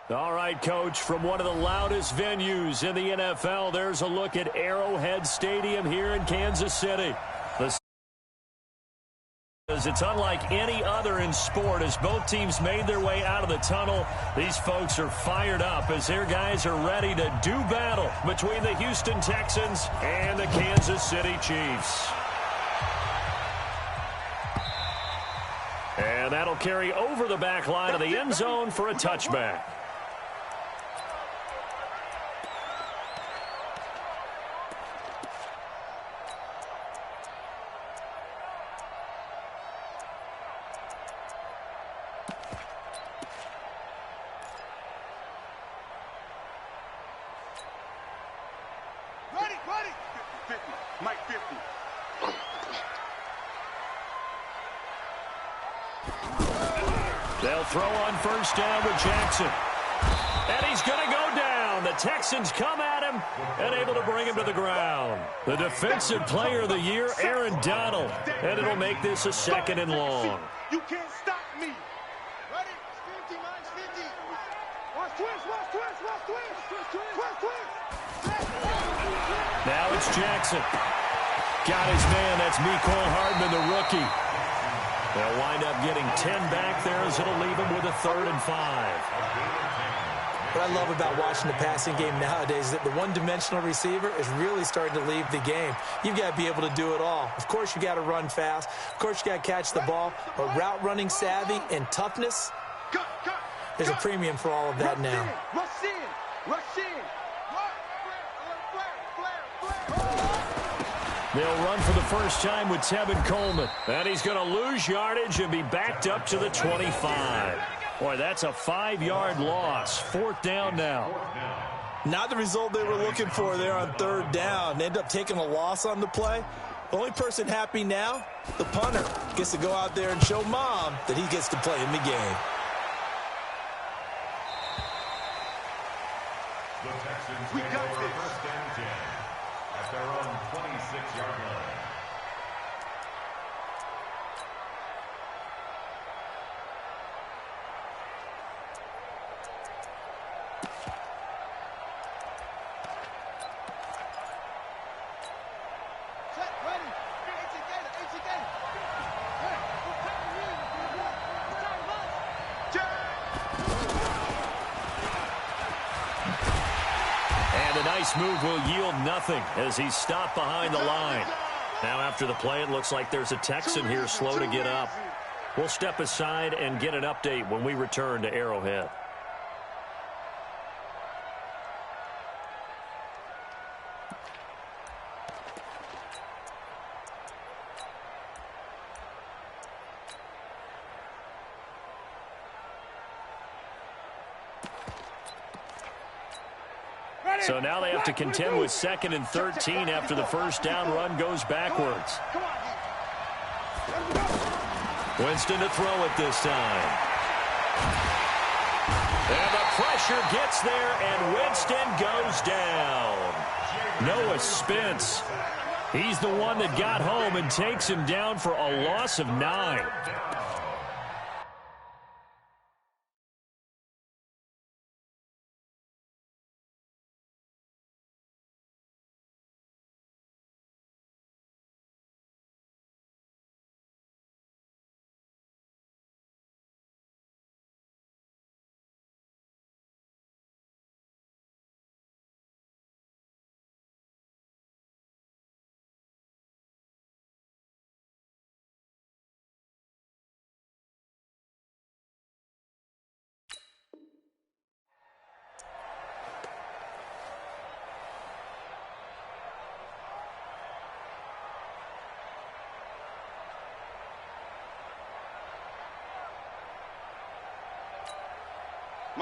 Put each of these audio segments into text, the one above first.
All right, Coach, from one of the loudest venues in the NFL, there's a look at Arrowhead Stadium here in Kansas City. It's unlike any other in sport. As both teams made their way out of the tunnel, these folks are fired up as their guys are ready to do battle between the Houston Texans and the Kansas City Chiefs. And that'll carry over the back line of the end zone for a touchback. They'll throw on first down with Jackson. And he's going to go down. The Texans come at him and able to bring him to the ground. The Defensive Player of the Year, Aaron Donald. And it'll make this a 2nd and long. You can't stop me. Ready? 50, minus 50. Watch twist. Now it's Jackson. Got his man. That's Mecole Hardman, the rookie. They'll wind up getting 10 back there as it'll leave them with a 3rd and 5. What I love about watching the passing game nowadays is that the one-dimensional receiver is really starting to leave the game. You've got to be able to do it all. Of course, you got to run fast. Of course, you got to catch the ball. But route running savvy and toughness, there's a premium for all of that now. Rush in. They'll run for the first time with Tevin Coleman. And he's going to lose yardage and be backed up to the 25. Boy, that's a 5-yard loss. 4th down now. Not the result they were looking for there on 3rd down. They end up taking a loss on the play. The only person happy now, the punter, gets to go out there and show Mom that he gets to play in the game. The Texans may go on first and 10 at their own 26-yard line. Move will yield nothing as he's stopped behind the line. Now after the play, it looks like there's a Texan here slow to get up. We'll step aside and get an update when we return to Arrowhead. So now they have to contend with 2nd and 13 after the first down run goes backwards. Winston to throw it this time. And the pressure gets there, and Winston goes down. Noah Spence. He's the one that got home and takes him down for a loss of 9.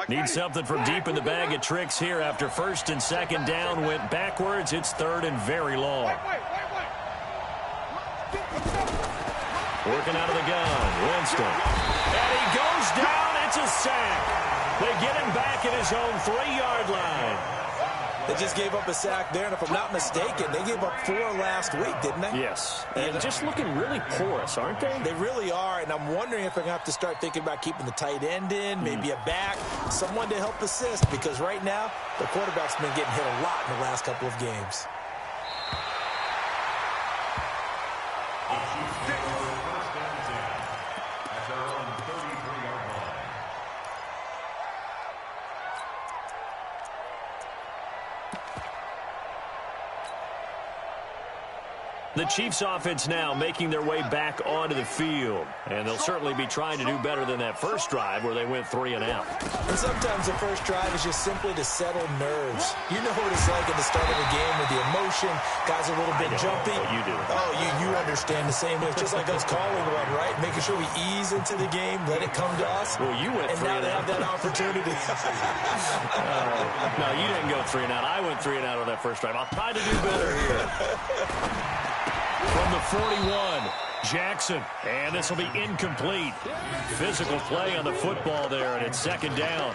Need something from deep in the bag of tricks here after 1st and 2nd down went backwards. It's 3rd and very long. Working out of the gun, Winston. And he goes down. It's a sack. They get him back at his own 3-yard line. They just gave up a sack there, and if I'm not mistaken, they gave up 4 last week, didn't they? Yes, and just looking really porous, aren't they? They really are, and I'm wondering if they're going to have to start thinking about keeping the tight end in, maybe a back, someone to help assist, because right now, the quarterback's been getting hit a lot in the last couple of games. The Chiefs offense now making their way back onto the field. And they'll certainly be trying to do better than that first drive where they went 3 and out. And sometimes the first drive is just simply to settle nerves. You know what it's like at the start of a game with the emotion. Guys are a little bit jumpy. You do. Oh, you understand the same way. It's just like us calling one, right? Making sure we ease into the game, let it come to us. Well, you went 3 and out. And now they have that opportunity. No, you didn't go 3 and out. I went 3 and out on that first drive. I'll try to do better here. From the 41, Jackson, and this will be incomplete. Physical play on the football there, and it's second down.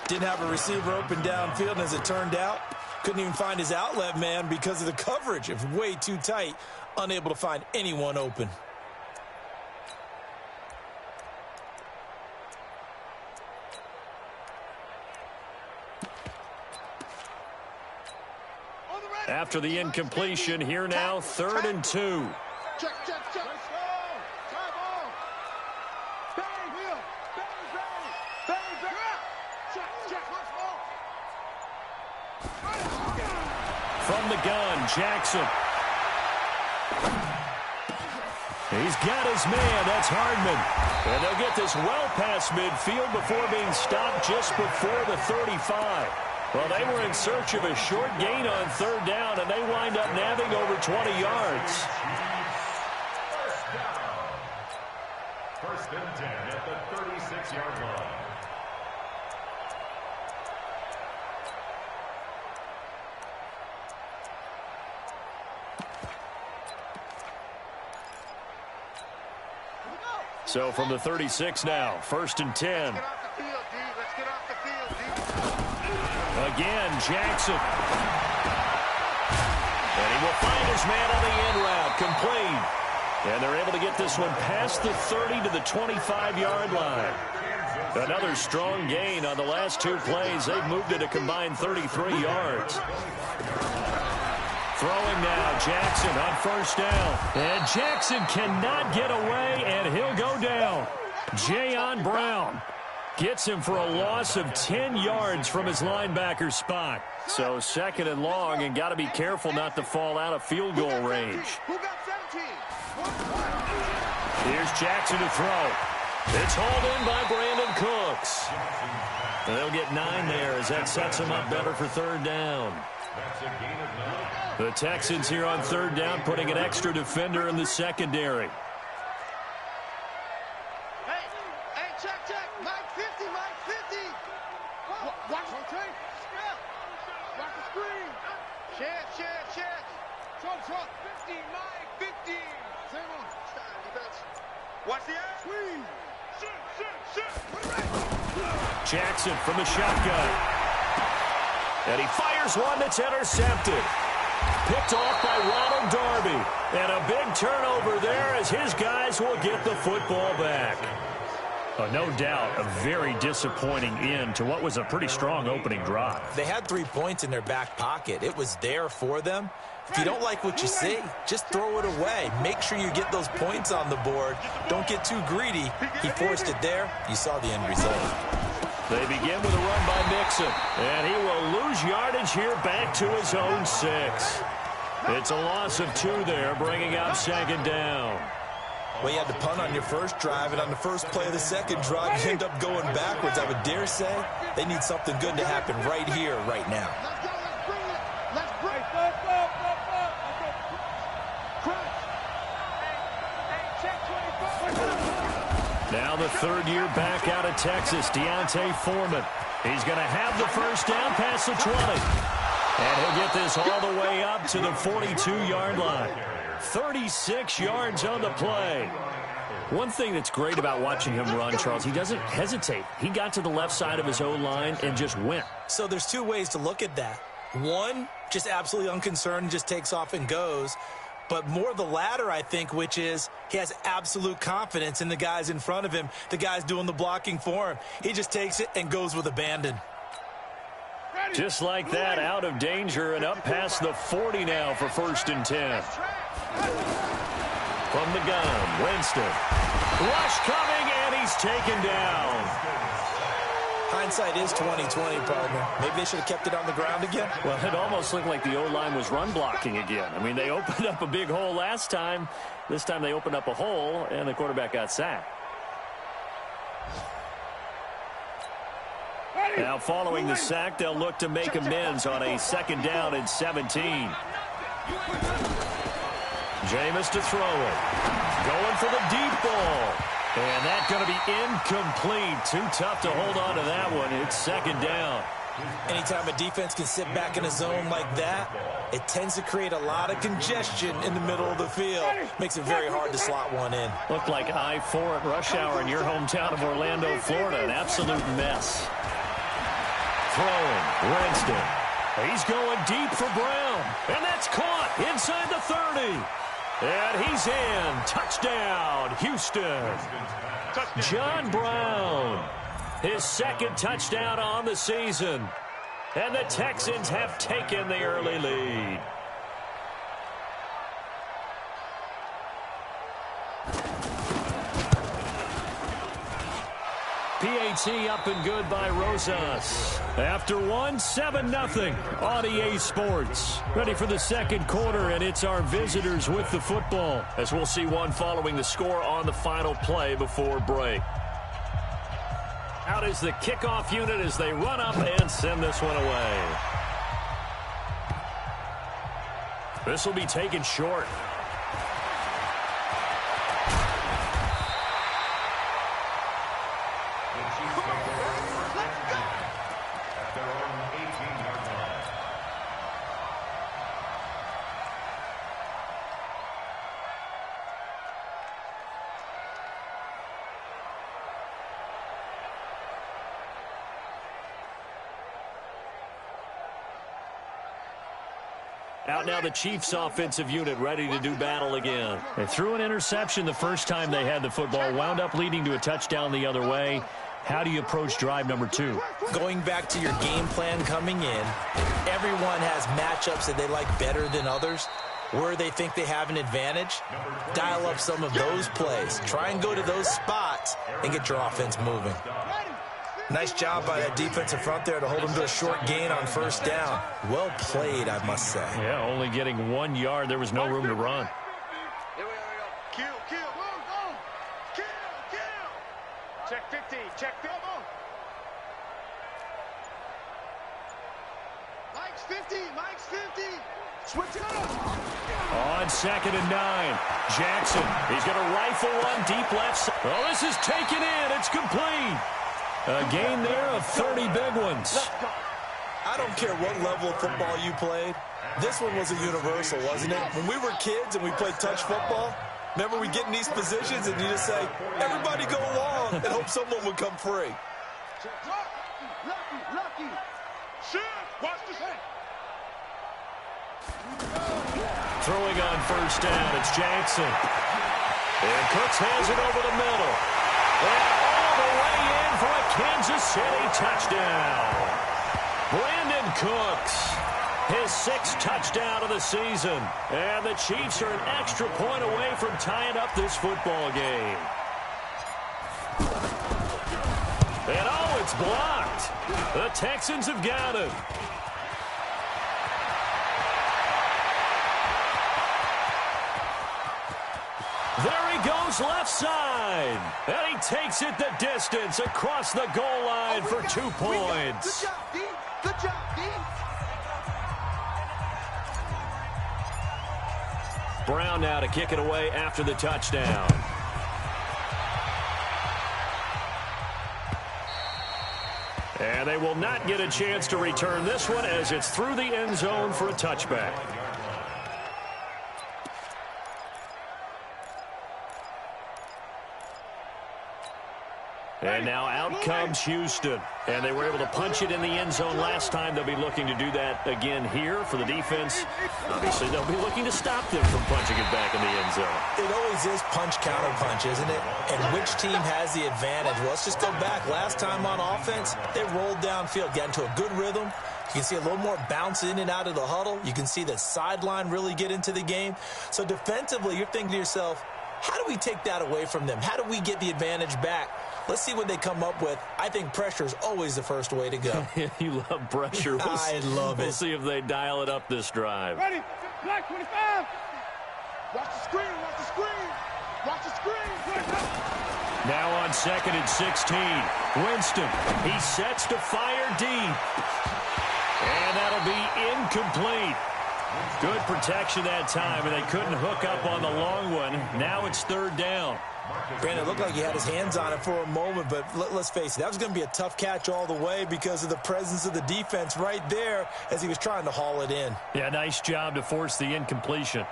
Didn't have a receiver open downfield, and as it turned out, couldn't even find his outlet man because of the coverage. It was way too tight, unable to find anyone open. After the incompletion, here now, 3rd and 2. Check, check, check. Let's go. Time on. Bang, wheel. Bang, bang. Bang, bang. Check, check. Let's go. From the gun, Jackson. He's got his man. That's Hardman. And they'll get this well past midfield before being stopped just before the 35. Well, they were in search of a short gain on 3rd down, and they wind up nabbing over 20 yards. First and 10 at the 36-yard line. So from the 36 now, 1st and 10. Get off the field, D. Let's get off the field, D. Again, Jackson. And he will find his man on the end route, complete. And they're able to get this one past the 30 to the 25-yard line. Another strong gain on the last 2 plays. They've moved it a combined 33 yards. Throwing now, Jackson on 1st down. And Jackson cannot get away, and he'll go down. Jayon Brown gets him for a loss of 10 yards from his linebacker spot. So 2nd and long, and got to be careful not to fall out of field goal range. Who got 17? Here's Jackson to throw. It's hauled in by Brandon Cooks. And they'll get 9 there as that sets them up better for 3rd down. The Texans here on 3rd down, putting an extra defender in the secondary. Hey, check, check. Mike 50, Mike 50. Watch the tape. Watch the screen. Share. Trump. 50, Mike 50. Same on. Defense. Watch the ass. Screen. Shit. Jackson from the shotgun. And he fires one that's intercepted. Picked off by Ronald Darby. And a big turnover there as his guys will get the football back. No doubt a very disappointing end to what was a pretty strong opening drive. They had 3 points in their back pocket. It was there for them. If you don't like what you see, just throw it away. Make sure you get those points on the board. Don't get too greedy. He forced it there. You saw the end result. They begin with a run by Mixon, and he will lose yardage here back to his own 6. It's a loss of 2 there, bringing up 2nd down. Well, you had to punt on your first drive, and on the first play of the second drive, you end up going backwards. I would dare say they need something good to happen right here, right now. Let's bring it. Now the 3rd year back out of Texas, Deontay Foreman. He's going to have the first down past the 20. And he'll get this all the way up to the 42-yard line. 36 yards on the play. One thing that's great about watching him run, Charles, he doesn't hesitate. He got to the left side of his O-line and just went. So there's 2 ways to look at that. One, just absolutely unconcerned, just takes off and goes. But more the latter, I think, which is he has absolute confidence in the guys in front of him, the guys doing the blocking for him. He just takes it and goes with abandon. Just like that, out of danger and up past the 40 now for 1st and 10. From the gun, Winston. Rush coming, and he's taken down. Hindsight is 20/20, partner. Maybe they should have kept it on the ground again. Well, it almost looked like the O-line was run blocking again. I mean, they opened up a big hole last time. This time they opened up a hole, and the quarterback got sacked. Now, following the sack, they'll look to make amends on a 2nd down and 17. Jameis to throw it. Going for the deep ball. And that's going to be incomplete. Too tough to hold on to that one. It's 2nd down. Anytime a defense can sit back in a zone like that, it tends to create a lot of congestion in the middle of the field. Makes it very hard to slot one in. Looked like I-4 at rush hour in your hometown of Orlando, Florida. An absolute mess. Throwing, Winston. He's going deep for Brown. And that's caught inside the 30. And he's in. Touchdown, Houston. John Brown. His 2nd touchdown on the season. And the Texans have taken the early lead. PAT up and good by Rosas. After one, 7-0 on EA Sports. Ready for the 2nd quarter, and it's our visitors with the football, as we'll see one following the score on the final play before break. Out is the kickoff unit as they run up and send this one away. This will be taken short. Out now the Chiefs offensive unit ready to do battle again. They threw an interception the first time they had the football, wound up leading to a touchdown the other way. How do you approach drive number 2? Going back to your game plan coming in, everyone has matchups that they like better than others. Where they think they have an advantage, dial up some of those plays. Try and go to those spots and get your offense moving. Nice job by that defensive front there to hold them to a short gain on 1st down. Well played, I must say. Yeah, only getting 1 yard. There was no room to run. Here we go. Kill. Check 50. Check 50. Mike's 50. Switch it up. On 2nd and 9. Jackson. He's going to rifle one deep left side. Oh, this is taken in. It's complete. A gain there of 30 big ones. I don't care what level of football you played. This one was a universal, wasn't it? When we were kids and we played touch football, remember we get in these positions and you just say, everybody go along, and hope someone would come free. Lucky. Shit, watch the head. Throwing on 1st down, it's Jackson. And Cooks has it over the middle. And all the way in for a Kansas City touchdown. Brandon Cooks, his 6th touchdown of the season. And the Chiefs are an extra point away from tying up this football game. And oh, it's blocked. The Texans have got it. There he goes left side. And he takes it the distance across the goal line for 2 points. Good job, D. Good job, D. Brown now to kick it away after the touchdown. And they will not get a chance to return this one as it's through the end zone for a touchback. And now out comes Houston. And they were able to punch it in the end zone last time. They'll be looking to do that again here for the defense. Obviously, they'll be looking to stop them from punching it back in the end zone. It always is punch-counter-punch, isn't it? And which team has the advantage? Well, let's just go back. Last time on offense, they rolled downfield, got into a good rhythm. You can see a little more bounce in and out of the huddle. You can see the sideline really get into the game. So defensively, you're thinking to yourself, how do we take that away from them? How do we get the advantage back? Let's see what they come up with. I think pressure is always the first way to go. You love pressure. I love it. We'll see if they dial it up this drive. Ready? Black 25. Watch the screen. Watch the screen. Watch the screen. Now on 2nd and 16. Winston. He sets to fire deep. And that'll be incomplete. Good protection that time, and they couldn't hook up on the long one. Now it's 3rd down. Brandon, it looked like he had his hands on it for a moment, but let's face it, that was going to be a tough catch all the way because of the presence of the defense right there as he was trying to haul it in. Yeah, nice job to force the incompletion.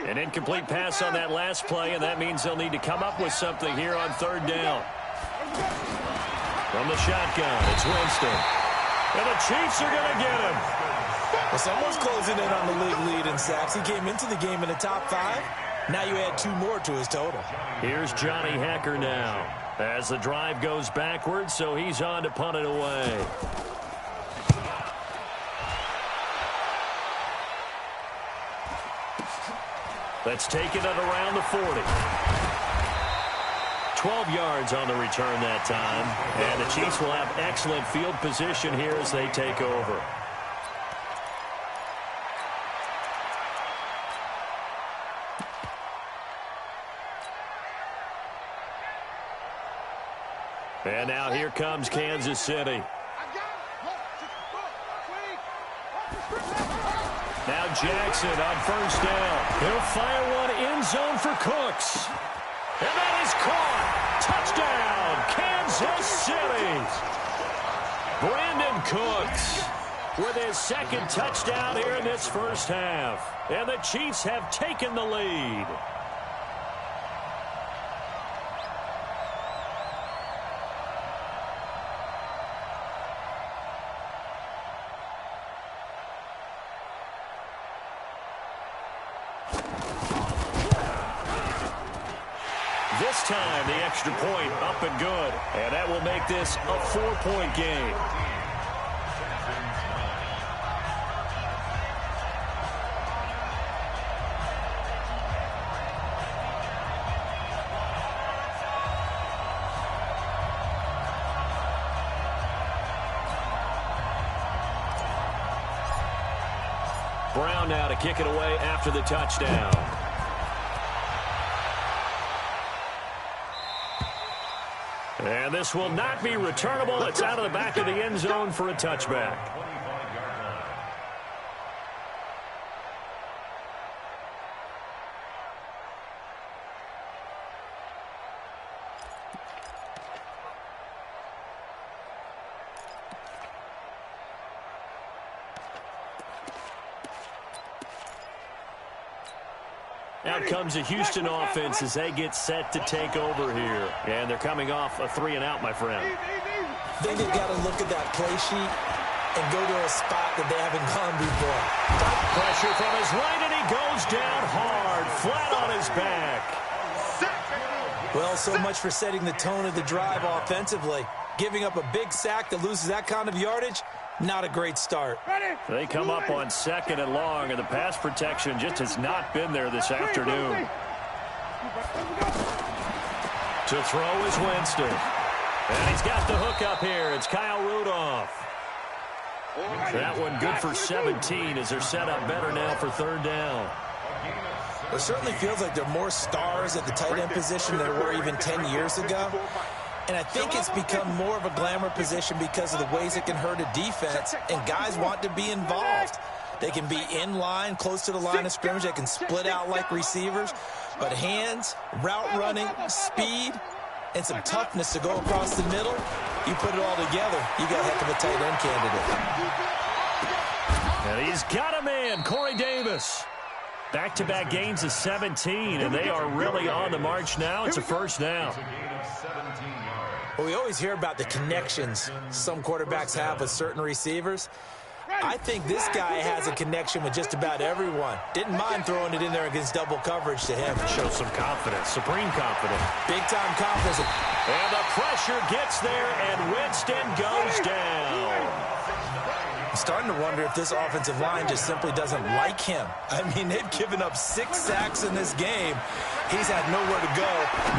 An incomplete pass on that last play, and that means they'll need to come up with something here on 3rd down. From the shotgun, it's Winston. And the Chiefs are going to get him. Well, someone's closing in on the league lead in sacks. He came into the game in the top 5. Now you add 2 more to his total. Here's Johnny Hecker now as the drive goes backwards, so he's on to punt it away. Let's take it at around the 40. 12 yards on the return that time. And the Chiefs will have excellent field position here as they take over. And now here comes Kansas City. Now Jackson on 1st down. He'll fire one end zone for Cooks. And that is caught. Touchdown, Kansas City. Brandon Cooks with his 2nd touchdown here in this first half. And the Chiefs have taken the lead. This time, the extra point up and good. And that will make this a 4-point game. Brown now to kick it away after the touchdown. And this will not be returnable. It's out of the back of the end zone for a touchback. Out comes the Houston offense as they get set to take over here. And they're coming off a 3-and-out, my friend. I think they've got to look at that play sheet and go to a spot that they haven't gone before. Pressure from his right, and he goes down hard, flat on his back. Well, so much for setting the tone of the drive offensively. Giving up a big sack that loses that kind of yardage, not a great start. They come up on 2nd and long, and the pass protection just has not been there this afternoon. To throw is Winston. And he's got the hook up here. It's Kyle Rudolph. That one good for 17 as they're set up better now for 3rd down. It certainly feels like there are more stars at the tight end position than there were even 10 years ago. And I think it's become more of a glamour position because of the ways it can hurt a defense, and guys want to be involved. They can be in line, close to the line of scrimmage. They can split out like receivers. But hands, route running, speed, and some toughness to go across the middle, you put it all together, you got a heck of a tight end candidate. And he's got a man, Corey Davis. Back-to-back gains of 17, and they are really on the march now. It's a first down. Well, we always hear about the connections some quarterbacks have with certain receivers. I think this guy has a connection with just about everyone. Didn't mind throwing it in there against double coverage to him. Shows some confidence, supreme confidence. Big-time confidence. And the pressure gets there, and Winston goes down. I'm starting to wonder if this offensive line just simply doesn't like him. I mean, they've given up 6 sacks in this game. He's had nowhere to go,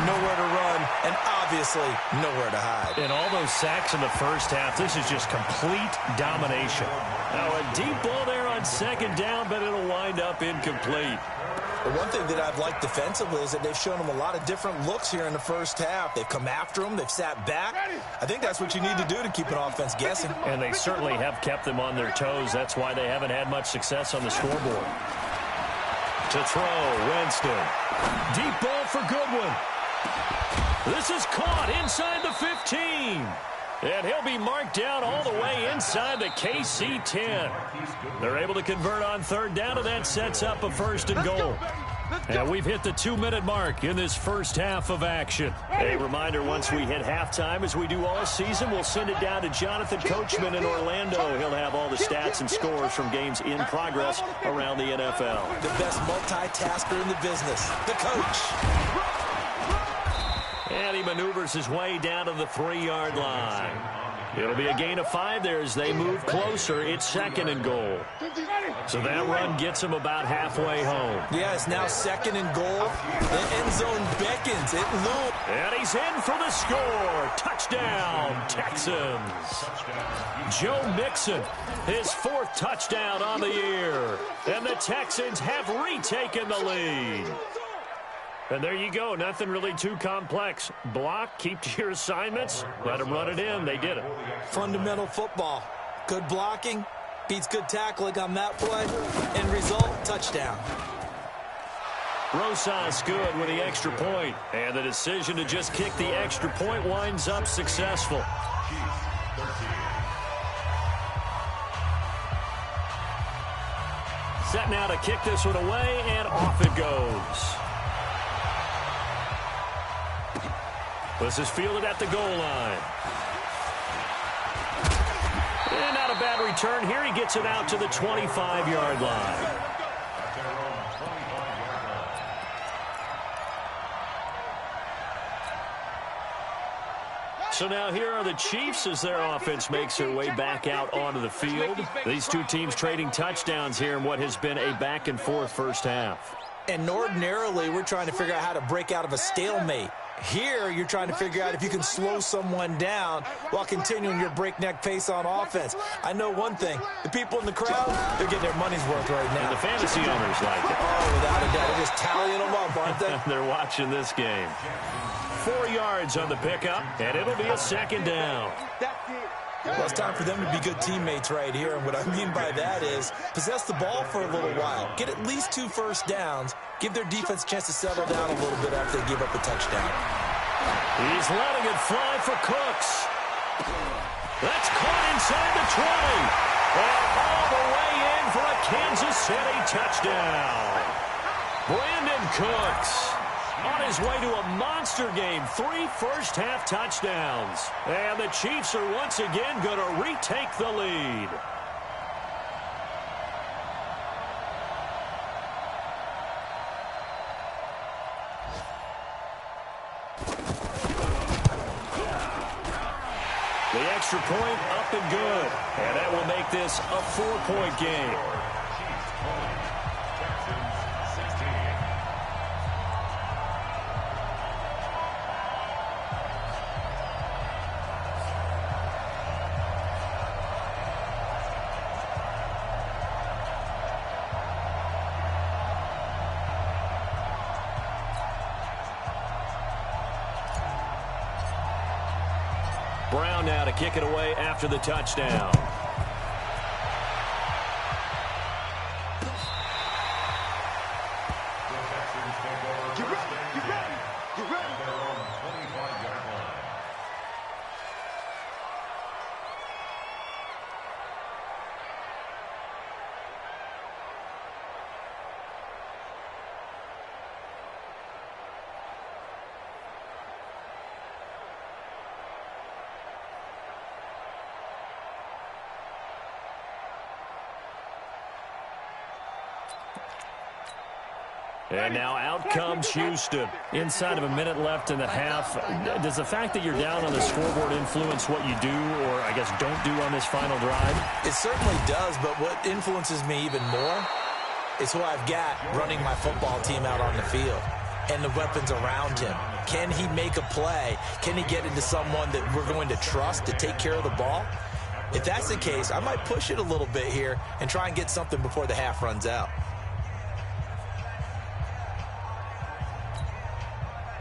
nowhere to run, and obviously nowhere to hide. And all those sacks in the first half, this is just complete domination. Now a deep ball there on second down, but it'll wind up incomplete. The one thing that I've liked defensively is that they've shown him a lot of different looks here in the first half. They've come after him. They've sat back. I think that's what you need to do to keep an offense guessing. And they certainly have kept them on their toes. That's why they haven't had much success on the scoreboard. To throw, Winston. Deep ball for Goodwin. This is caught inside the 15. And he'll be marked down all the way inside the KC 10. They're able to convert on third down, and that sets up a first and goal. And we've hit the 2-minute mark in this first half of action. A reminder, once we hit halftime, as we do all season, we'll send it down to Jonathan Coachman in Orlando. He'll have all the stats and scores from games in progress around the NFL. The best multitasker in the business, the coach. And he maneuvers his way down to the 3-yard line. It'll be a gain of 5 there as they move closer. It's second and goal. So that run gets him about halfway home. Yeah, it's now second and goal. The end zone beckons. It looms. And he's in for the score. Touchdown, Texans. Joe Mixon, his 4th touchdown on the year. And the Texans have retaken the lead. And there you go. Nothing really too complex. Block, keep to your assignments, let them run it in. They did it. Fundamental football. Good blocking beats good tackling on that play. End result, touchdown. Rosas good with the extra point. And the decision to just kick the extra point winds up successful. Set now to kick this one away, and off it goes. This is fielded at the goal line. And not a bad return here. He gets it out to the 25-yard line. So now here are the Chiefs as their offense makes their way back out onto the field. These two teams trading touchdowns here in what has been a back-and-forth first half. And ordinarily, we're trying to figure out how to break out of a stalemate. Here, you're trying to figure out if you can slow someone down while continuing your breakneck pace on offense. I know one thing. The people in the crowd, they're getting their money's worth right now. And the fantasy owners like it. Oh, without a doubt. They're just tallying them up, aren't they? They're watching this game. 4 yards on the pickup, and it'll be a second down. Well, it's time for them to be good teammates right here. And what I mean by that is possess the ball for a little while. Get at least 2 first downs. Give their defense a chance to settle down a little bit after they give up a touchdown. He's letting it fly for Cooks. That's caught inside the 20. And all the way in for a Kansas City touchdown. Brandon Cooks on his way to a monster game. 3 first-half touchdowns. And the Chiefs are once again going to retake the lead. The extra point up and good. And that will make this a 4-point game. Brown now to kick it away after the touchdown. And now out comes Houston. Inside of a minute left in the half, does the fact that you're down on the scoreboard influence what you do or, I guess, don't do on this final drive? It certainly does, but what influences me even more is who I've got running my football team out on the field and the weapons around him. Can he make a play? Can he get into someone that we're going to trust to take care of the ball? If that's the case, I might push it a little bit here and try and get something before the half runs out.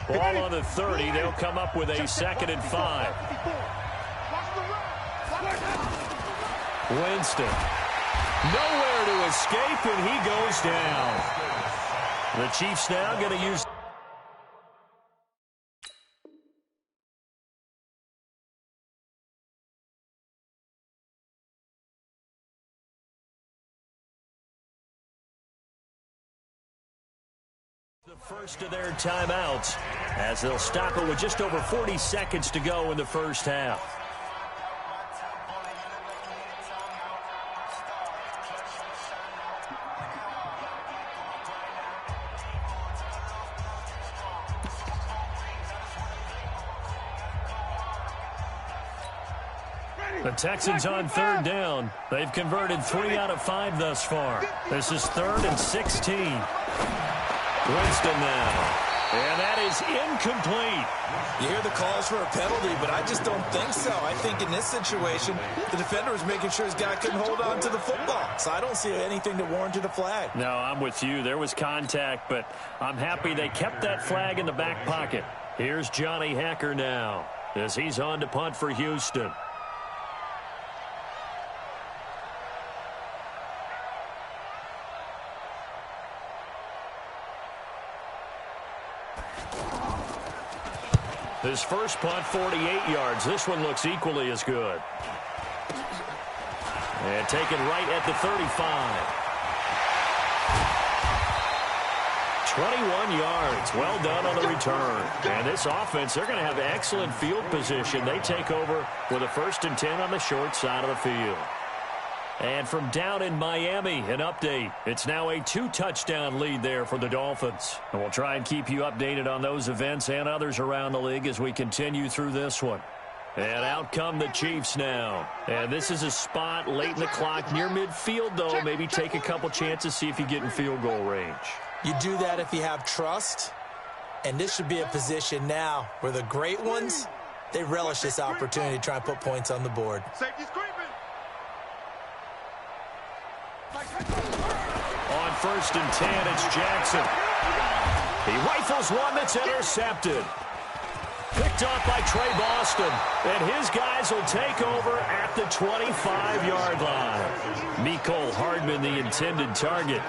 Ball on the 30. They'll come up with a 2nd and 5. Winston. Nowhere to escape, and he goes down. The Chiefs now going to use... the first of their timeouts as they'll stop it with just over 40 seconds to go in the first half. The Texans on 3rd down. They've converted 3 out of 5 thus far. This is 3rd and 16. Winston now. And that is incomplete. You hear the calls for a penalty, but I just don't think so. I think in this situation, the defender was making sure his guy couldn't hold on to the football. So I don't see anything to warrant a flag. No, I'm with you. There was contact, but I'm happy they kept that flag in the back pocket. Here's Johnny Hacker now as he's on to punt for Houston. His first punt, 48 yards. This one looks equally as good. And taken right at the 35. 21 yards. Well done on the return. And this offense, they're going to have excellent field position. They take over with a 1st and 10 on the short side of the field. And from down in Miami, an update. It's now a 2-touchdown lead there for the Dolphins. And we'll try and keep you updated on those events and others around the league as we continue through this one. And out come the Chiefs now. And this is a spot late in the clock near midfield, though. Maybe take a couple chances, see if you get in field goal range. You do that if you have trust. And this should be a position now where the great ones, they relish this opportunity to try and put points on the board. Safety's creeping. On 1st and 10, it's Jackson. He rifles one that's intercepted. Picked off by Trey Boston. And his guys will take over at the 25-yard line. Mecole Hardman, the intended target.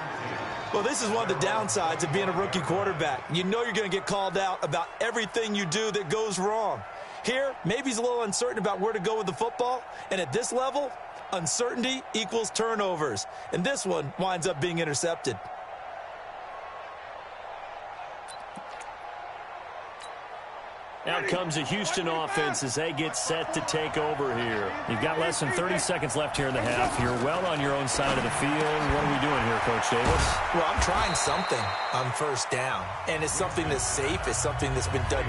Well, this is one of the downsides of being a rookie quarterback. You know you're going to get called out about everything you do that goes wrong. Here, maybe he's a little uncertain about where to go with the football. And at this level, uncertainty equals turnovers. And this one winds up being intercepted. Out comes the Houston offense as they get set to take over here. You've got less than 30 seconds left here in the half. You're well on your own side of the field. What are we doing here, Coach Davis? Well, I'm trying something on 1st down. And it's something that's safe. It's something that's been done.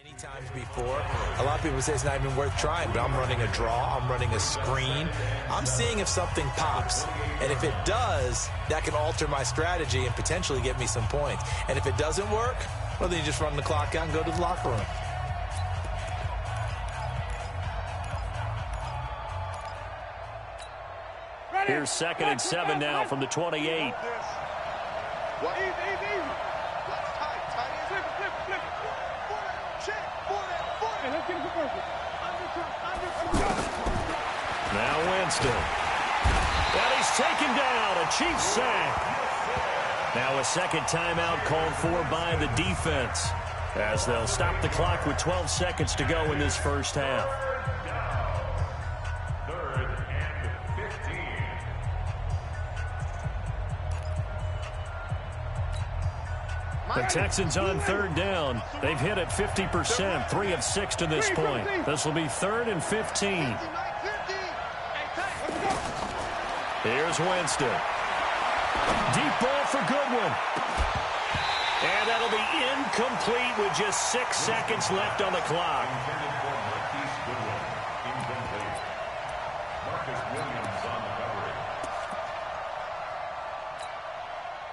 Many times before. A lot of people say it's not even worth trying, but I'm running a draw. I'm running a screen. I'm seeing if something pops. And if it does, that can alter my strategy and potentially get me some points. And if it doesn't work, well, then you just run the clock out and go to the locker room. Here's 2nd and 7 now from the 28. Now Winston. And he's taken down. A Chiefs sack. Now a 2nd timeout called for by the defense as they'll stop the clock with 12 seconds to go in this first half. 3rd and The Texans on third down. They've hit it 50%, 3 of 6 to this point. This will be 3rd and 15. Here's Winston. Deep ball for Goodwin. And that'll be incomplete with just 6 seconds left on the clock.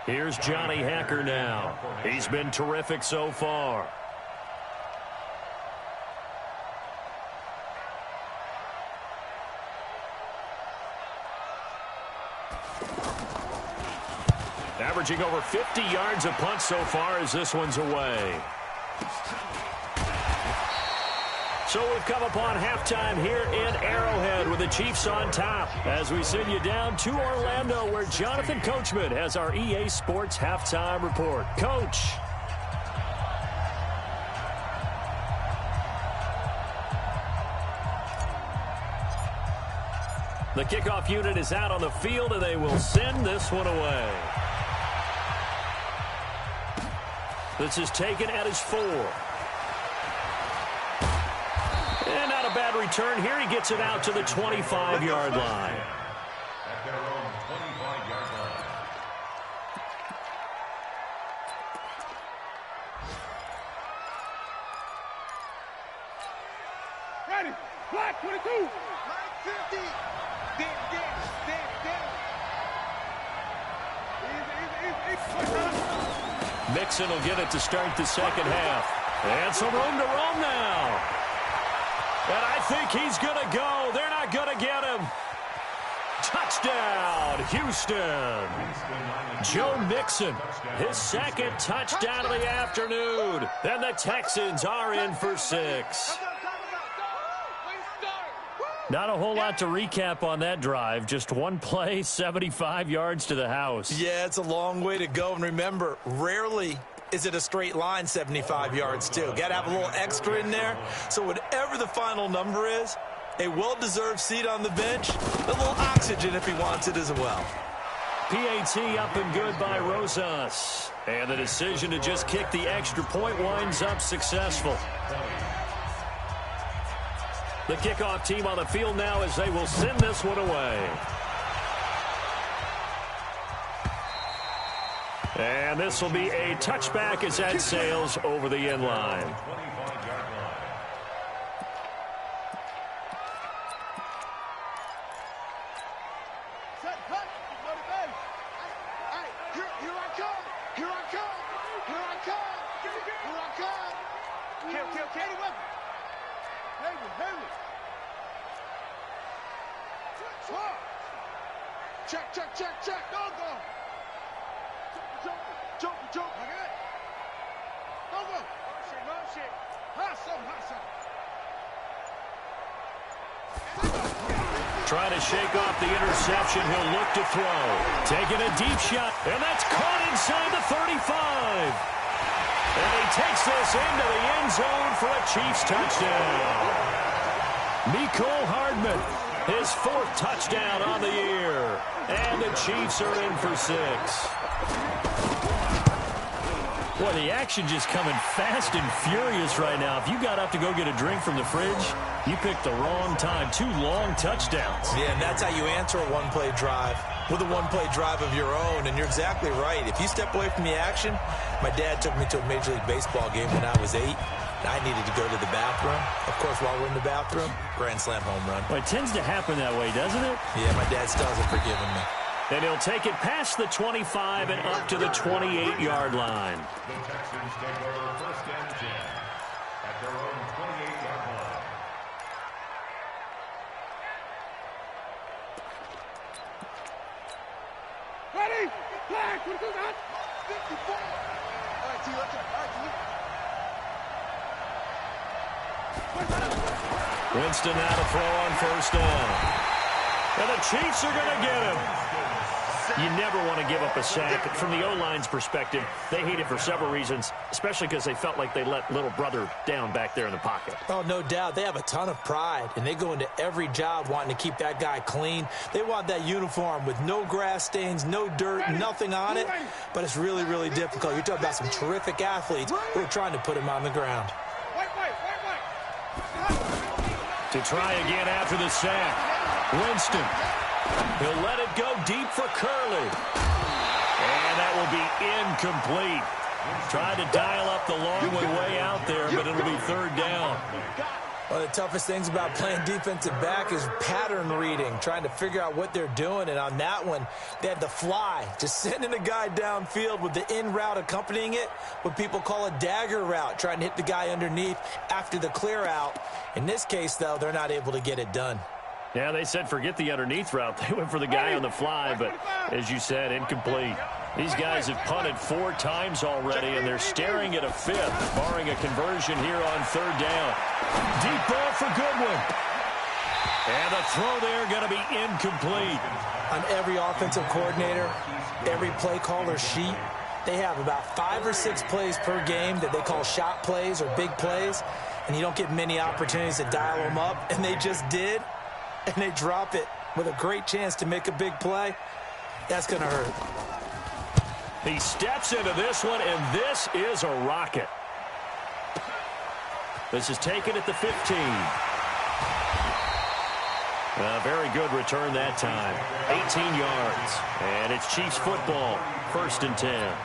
Here's Johnny Hacker now. He's been terrific so far. Averaging over 50 yards a punt so far as this one's away. So we've come upon halftime here in Arrowhead with the Chiefs on top as we send you down to Orlando where Jonathan Coachman has our EA Sports halftime report. Coach. The kickoff unit is out on the field and they will send this one away. This is taken at his 4. And not a bad return here. He gets it out to the 25-yard line. At their own 25-yard line. Ready. Black 22. Line 50. Mixon will get it to start the second half. And some room to roam now. And I think he's going to go. They're not going to get him. Touchdown, Houston. Joe Mixon, his second touchdown of the afternoon. And the Texans are in for 6. Not a whole lot to recap on that drive. Just one play, 75 yards to the house. Yeah, it's a long way to go. And remember, rarely is it a straight line 75 yards, too. Got to have a little extra in there. So whatever the final number is, a well-deserved seat on the bench, a little oxygen if he wants it as well. PAT up and good by Rosas. And the decision to just kick the extra point winds up successful. The kickoff team on the field now as they will send this one away. And this will be a touchback as that sails over the end line. Check. Go. Jump. Go. Motion. Hustle. Trying to shake off the interception. He'll look to throw. Taking a deep shot, and that's caught inside the 35. And he takes this into the end zone for a Chiefs touchdown. Mecole Hardman, his 4th touchdown on the year. And the Chiefs are in for 6. Boy, the action just coming fast and furious right now. If you got up to go get a drink from the fridge, you picked the wrong time. 2 long touchdowns. Yeah, and that's how you answer a one-play drive with a one-play drive of your own. And you're exactly right. If you step away from the action, my dad took me to a Major League Baseball game when I was 8. I needed to go to the bathroom. Of course, while we're in the bathroom, grand slam home run. Well, it tends to happen that way, doesn't it? Yeah, my dad still hasn't forgiven me. And he'll take it past the 25 and up to the 28-yard line. The Texans take over 1st and 10 at their own 28-yard line. Ready? Black. What is that? 54. All right, T. Let's go. All right, T. Winston now to throw on 1st down. And the Chiefs are going to get him. You never want to give up a sack. From the O-line's perspective, they hate it for several reasons, especially because they felt like they let little brother down back there in the pocket. Oh, no doubt. They have a ton of pride, and they go into every job wanting to keep that guy clean. They want that uniform with no grass stains, no dirt, nothing on it, but it's really, really difficult. You're talking about some terrific athletes who are trying to put him on the ground. To try again after the sack. Winston. He'll let it go deep for Curley. And that will be incomplete. Tried to dial up the long way out there, but it'll be third down. One of the toughest things about playing defensive back is pattern reading, trying to figure out what they're doing. And on that one, they had the fly, just sending a guy downfield with the in route accompanying it, what people call a dagger route, trying to hit the guy underneath after the clear out. In this case, though, they're not able to get it done. Yeah, they said forget the underneath route. They went for the guy on the fly, but as you said, incomplete. These guys have punted 4 times already, and they're staring at a 5th, barring a conversion here on third down. Deep ball for Goodwin. And the throw there going to be incomplete. On every offensive coordinator, every play caller sheet, they have about 5 or 6 plays per game that they call shot plays or big plays, and you don't get many opportunities to dial them up, and they just did, and they drop it with a great chance to make a big play. That's going to hurt. He steps into this one, and this is a rocket. This is taken at the 15. A very good return that time. 18 yards. And it's Chiefs football. 1st and 10.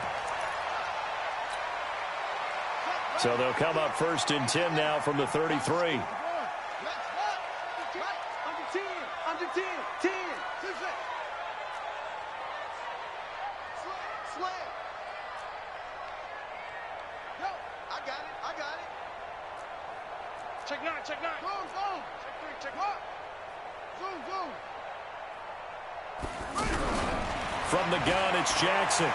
So they'll come up 1st and 10 now from the 33. Under 10. 10. Slam. Yo, I got it. Check 9. Zone. Check 3. Check 1. Zoom. From the gun, it's Jackson.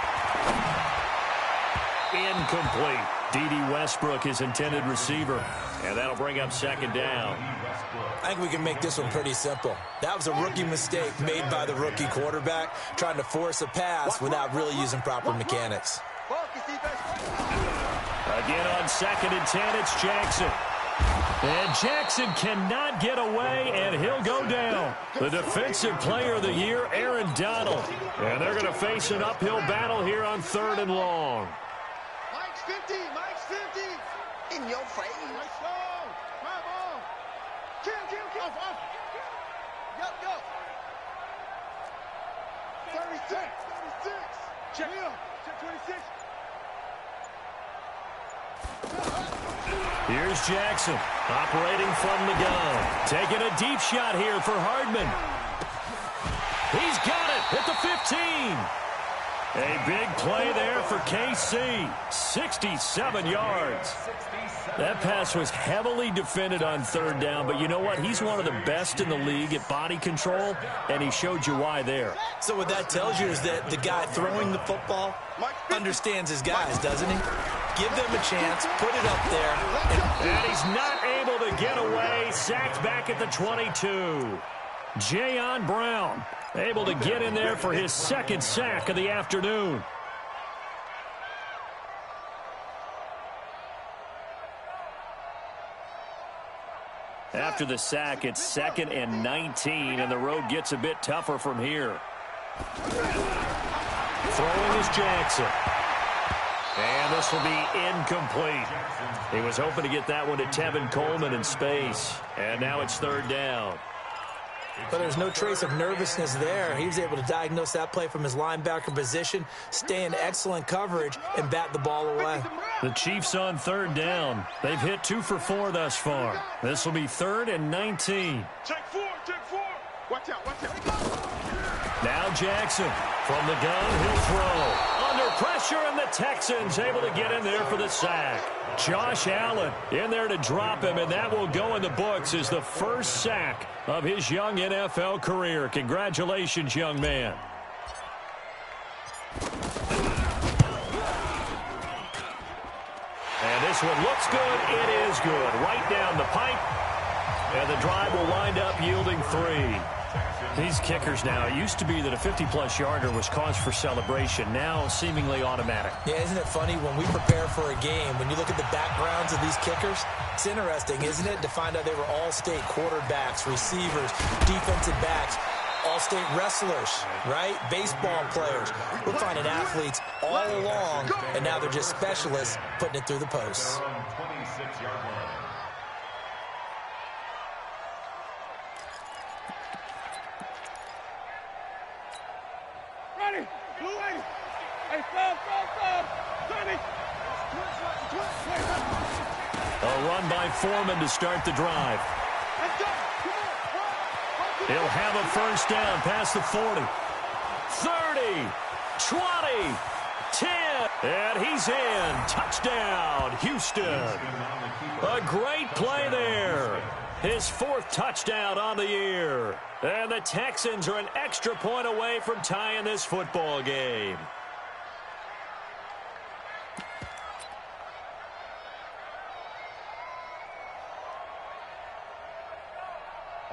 Incomplete. D.D. Westbrook, his intended receiver. And that'll bring up 2nd down. I think we can make this one pretty simple. That was a rookie mistake made by the rookie quarterback, trying to force a pass without really using proper mechanics. Again on 2nd and 10, it's Jackson. And Jackson cannot get away, and he'll go down. The defensive player of the year, Aaron Donald. And they're going to face an uphill battle here on 3rd and long. Mike's 50. In your face. Let's go. Come on. Kill. Off. Go. 36. Check 26. Here's Jackson, operating from the gun. Taking a deep shot here for Hardman. He's got it at the 15. A big play there for KC. 67 yards. That pass was heavily defended on 3rd down, but you know what? He's one of the best in the league at body control, and he showed you why there. So what that tells you is that the guy throwing the football understands his guys, doesn't he? Give them a chance, put it up there. And he's not able to get away. Sacked back at the 22. Jayon Brown able to get in there for his 2nd sack of the afternoon. After the sack, it's 2nd and 19, and the road gets a bit tougher from here. Throwing is Jackson. And this will be incomplete. He was hoping to get that one to Tevin Coleman in space. And now it's 3rd down. But there's no trace of nervousness there. He was able to diagnose that play from his linebacker position, stay in excellent coverage, and bat the ball away. The Chiefs on 3rd down. They've hit 2 for 4 thus far. This will be 3rd and 19. Check 4. Watch out. Now Jackson from the gun, he'll throw. Under pressure, and the Texans able to get in there for the sack. Josh Allen in there to drop him, and that will go in the books as the first sack of his young NFL career. Congratulations, young man. And this one looks good. It is good. Right down the pipe. And the drive will wind up yielding 3. These kickers now, it used to be that a 50-plus yarder was cause for celebration. Now, seemingly automatic. Yeah, isn't it funny? When we prepare for a game, when you look at the backgrounds of these kickers, it's interesting, isn't it, to find out they were all-state quarterbacks, receivers, defensive backs, all-state wrestlers, right? Baseball players. We're finding athletes all along, and now they're just specialists putting it through the posts. Their own 26-yard line. Ready. Blue lady. Hey, stop. Johnny. A run by Foreman to start the drive. Let's go. Come on. He'll have a first down past the 40. 30, 20, 10, and he's in. Touchdown, Houston. A great play there. His 4th touchdown on the year. And the Texans are an extra point away from tying this football game.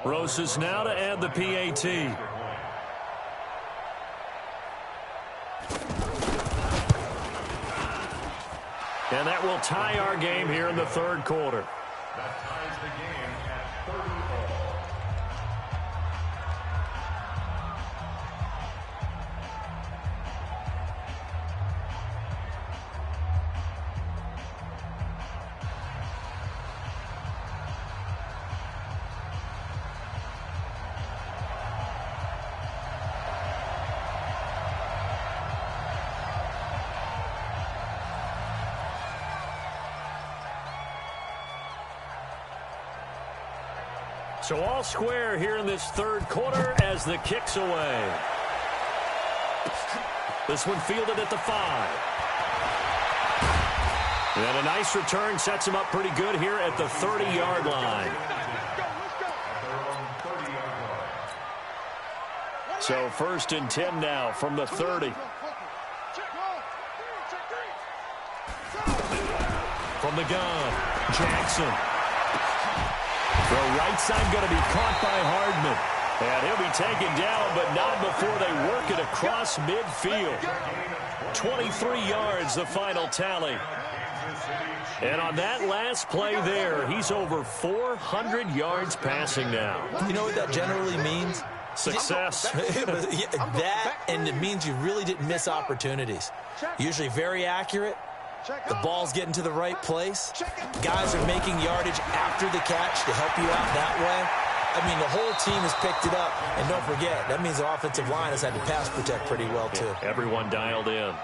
Rosas now to add the PAT. And that will tie our game here in the 3rd quarter. That ties the game at 30 all. So all square here in this 3rd quarter as the kick's away. This one fielded at the 5. And a nice return sets him up pretty good here at the 30-yard line. So 1st and 10 now from the 30. From the gun, Jackson. The right side going to be caught by Hardman. And he'll be taken down, but not before they work it across midfield. 23 yards, the final tally. And on that last play there, he's over 400 yards passing now. You know what that generally means? Success. That, and it means you really didn't miss opportunities. Usually very accurate. The ball's getting to the right place. Guys are making yardage after the catch to help you out that way. I mean, the whole team has picked it up. And don't forget, that means the offensive line has had to pass protect pretty well, too. Yeah, everyone dialed in.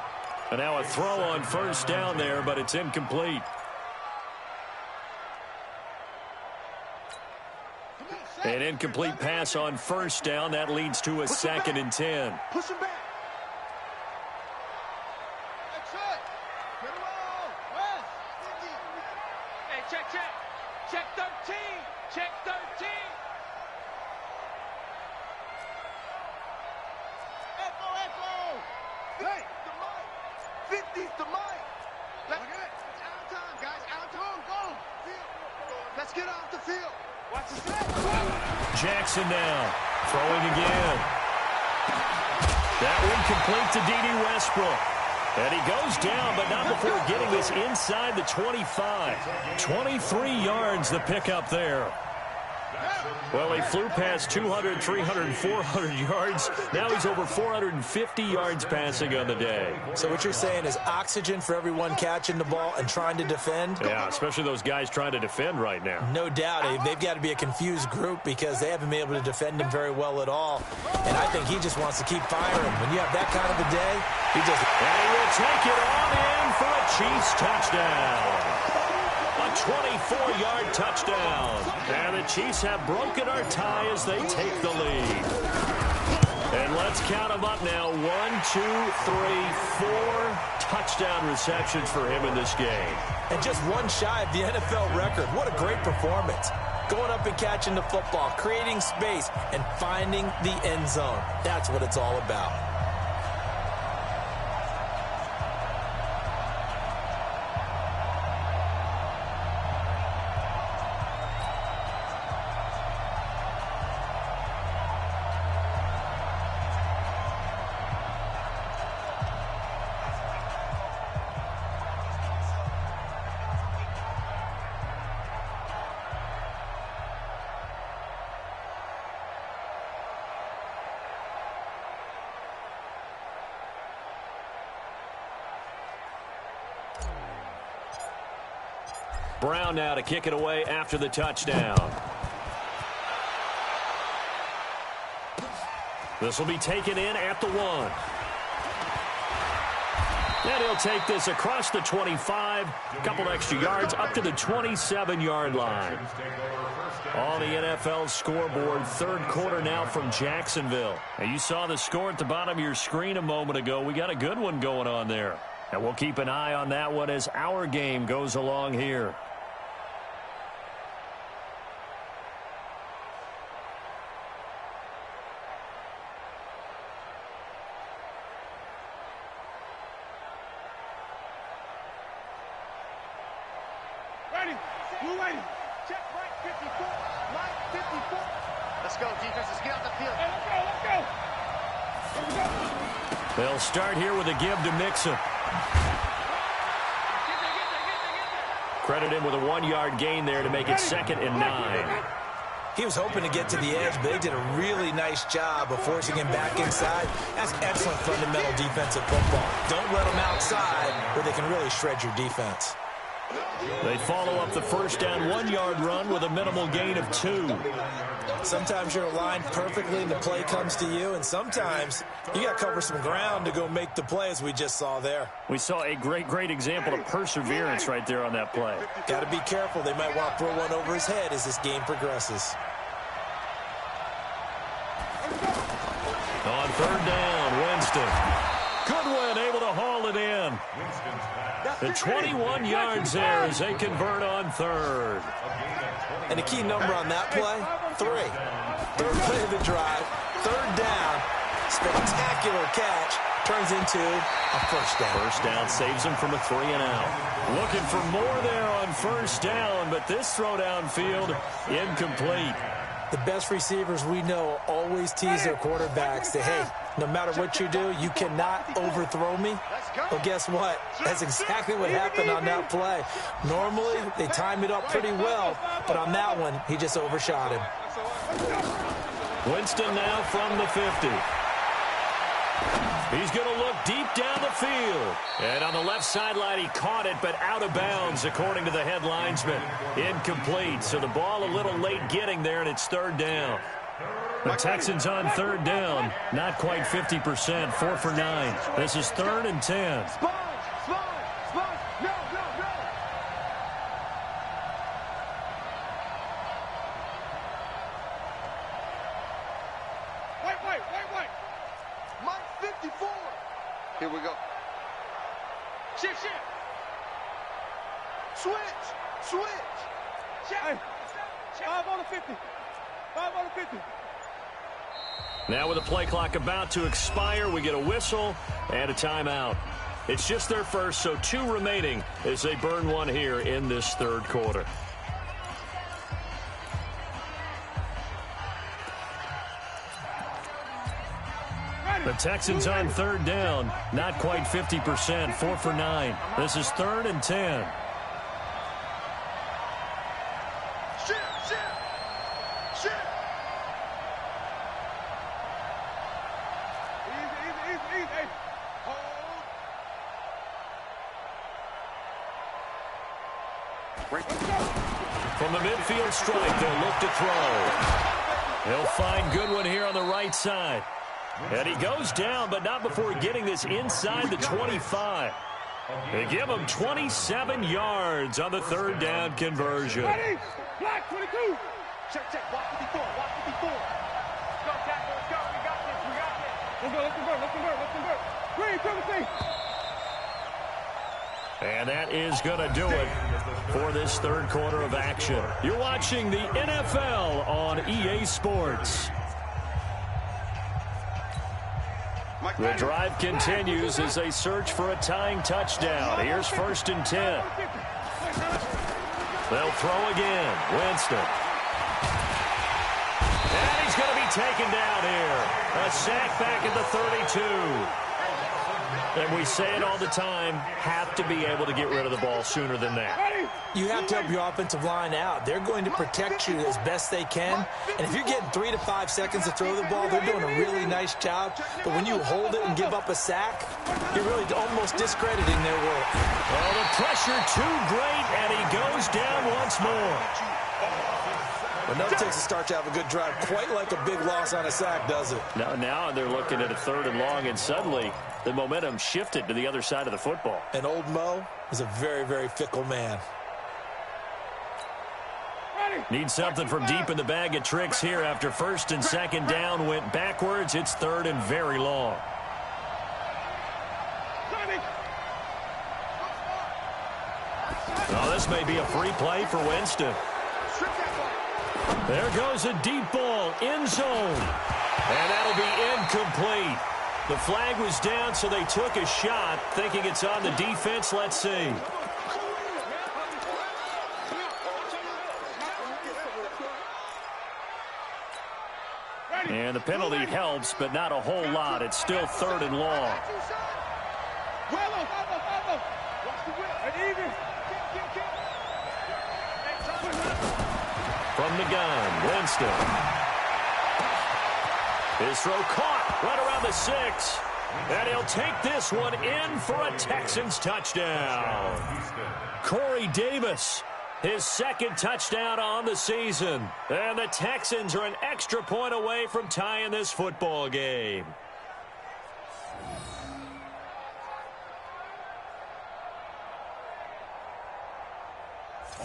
And now a throw on 1st down there, but it's incomplete. An incomplete pass on 1st down. That leads to a 2nd and 10. Push him back. That's it. Get him on. West. Hey, check. Check 13. Check 13. Echo. Hey, the mic. 50's the mic. It's out of time, guys. Out of time. Go. Let's get off the field. Watch the snap. Jackson now, throwing again. That one complete to D.D. Westbrook. And he goes down, but not before getting this inside the 25. 23 yards the pickup there. Well, he flew past 200, 300, 400 yards. Now he's over 450 yards passing on the day. So what you're saying is oxygen for everyone catching the ball and trying to defend? Yeah, especially those guys trying to defend right now. No doubt. They've got to be a confused group because they haven't been able to defend him very well at all. And I think he just wants to keep firing. When you have that kind of a day, he just... And he will take it on in for a Chiefs touchdown. A 24-yard touchdown. And the Chiefs have broken our tie as they take the lead. And let's count them up now. 1, 2, 3, 4 touchdown receptions for him in this game. And just one shy of the NFL record. What a great performance. Going up and catching the football, creating space, and finding the end zone. That's what it's all about. Brown now to kick it away after the touchdown. This will be taken in at the 1. And he'll take this across the 25, a couple extra yards up to the 27-yard line. On the NFL scoreboard, third quarter now from Jacksonville. And you saw the score at the bottom of your screen a moment ago. We got a good one going on there. And we'll keep an eye on that one as our game goes along here. They'll start here with a give to Mixon. Credit him with a 1-yard gain there to make it 2nd and 9. He was hoping to get to the edge, but they did a really nice job of forcing him back inside. That's excellent fundamental defensive football. Don't let them outside where they can really shred your defense. They follow up the first down 1-yard run with a minimal gain of 2. Sometimes you're aligned perfectly and the play comes to you, and sometimes you got to cover some ground to go make the play, as we just saw there. We saw a great example of perseverance right there on that play. Got to be careful. They might want to throw one over his head as this game progresses. On third down, Winston. Goodwin able to haul it in. The 21 yards there as they convert on third. And the key number on that play, 3. Third play of the drive, third down, spectacular catch, turns into a first down. First down saves them from a 3-and-out. Looking for more there on first down, but this throw downfield incomplete. The best receivers we know always tease their quarterbacks, say, hey, no matter what you do, you cannot overthrow me. Well, guess what? That's exactly what happened on that play. Normally, they time it up pretty well, but on that one, he just overshot him. Winston now from the 50. He's going to look deep down the field. And on the left sideline, he caught it, but out of bounds, according to the head linesman. Incomplete. So the ball a little late getting there, and it's third down. The Texans on third down. Not quite 50%. 4 for 9. This is 3rd and 10. Here we go. Shift. Switch. Hey, 5 on the 50. 5 on the 50. Now with the play clock about to expire, we get a whistle and a timeout. It's just their first, so 2 remaining as they burn one here in this third quarter. The Texans on third down, not quite 50%, 4 for 9. This is 3rd and 10. From the midfield stripe, they'll look to throw. They'll find Goodwin here on the right side. And he goes down, but not before getting this inside the 25. They give him 27 yards on the third down conversion. Ready? Black 22. Check. Watch 54. Go, Jack. Let's go. We got this. Let's convert. Green, 17. And that is going to do it for this third quarter of action. You're watching the NFL on EA Sports. The drive continues as they search for a tying touchdown. Here's 1st and 10. They'll throw again. Winston. And he's going to be taken down here. A sack back at the 32. And we say it all the time, have to be able to get rid of the ball sooner than that. You have to help your offensive line out. They're going to protect you as best they can. And if you're getting 3 to 5 seconds to throw the ball, they're doing a really nice job. But when you hold it and give up a sack, you're really almost discrediting their work. Oh, the pressure too great, and he goes down once more. But no takes a start to have a good drive, quite like a big loss on a sack, does it? Now they're looking at a 3rd and long, and suddenly the momentum shifted to the other side of the football. And old Mo is a very, very fickle man. Need something from deep in the bag of tricks here after 1st and 2nd down went backwards. It's 3rd and very long. Oh, this may be a free play for Winston. There goes a deep ball, end zone. And that'll be incomplete. The flag was down, so they took a shot, thinking it's on the defense. Let's see. And the penalty helps, but not a whole lot. It's still 3rd and long. From the gun, Winston. His throw caught right around the 6. And he'll take this one in for a Texans touchdown. Corey Davis, his 2nd touchdown on the season. And the Texans are an extra point away from tying this football game.